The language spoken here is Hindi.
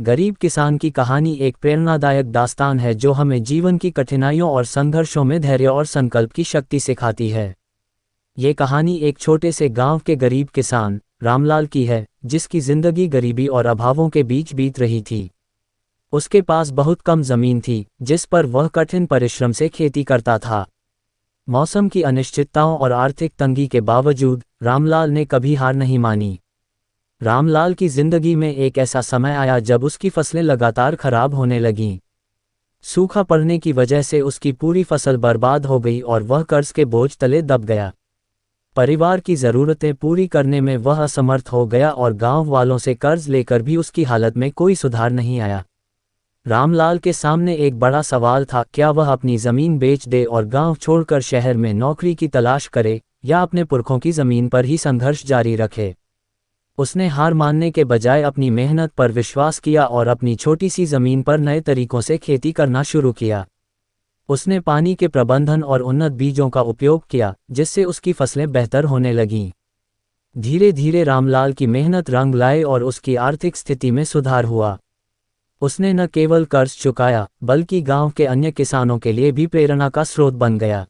गरीब किसान की कहानी एक प्रेरणादायक दास्तान है जो हमें जीवन की कठिनाइयों और संघर्षों में धैर्य और संकल्प की शक्ति सिखाती है। ये कहानी एक छोटे से गांव के गरीब किसान रामलाल की है, जिसकी जिंदगी गरीबी और अभावों के बीच बीत रही थी। उसके पास बहुत कम जमीन थी, जिस पर वह कठिन परिश्रम से खेती करता था। मौसम की अनिश्चितताओं और आर्थिक तंगी के बावजूद रामलाल ने कभी हार नहीं मानी। रामलाल की जिंदगी में एक ऐसा समय आया जब उसकी फसलें लगातार खराब होने लगीं। सूखा पड़ने की वजह से उसकी पूरी फसल बर्बाद हो गई और वह कर्ज के बोझ तले दब गया। परिवार की ज़रूरतें पूरी करने में वह असमर्थ हो गया और गांव वालों से कर्ज लेकर भी उसकी हालत में कोई सुधार नहीं आया। रामलाल के सामने एक बड़ा सवाल था, क्या वह अपनी ज़मीन बेच दे और गांव छोड़कर शहर में नौकरी की तलाश करे, या अपने पुरखों की ज़मीन पर ही संघर्ष जारी रखे। उसने हार मानने के बजाय अपनी मेहनत पर विश्वास किया और अपनी छोटी सी ज़मीन पर नए तरीकों से खेती करना शुरू किया। उसने पानी के प्रबंधन और उन्नत बीजों का उपयोग किया, जिससे उसकी फसलें बेहतर होने लगीं। धीरे धीरे रामलाल की मेहनत रंग लाई और उसकी आर्थिक स्थिति में सुधार हुआ। उसने न केवल कर्ज चुकाया, बल्कि गांव के अन्य किसानों के लिए भी प्रेरणा का स्रोत बन गया।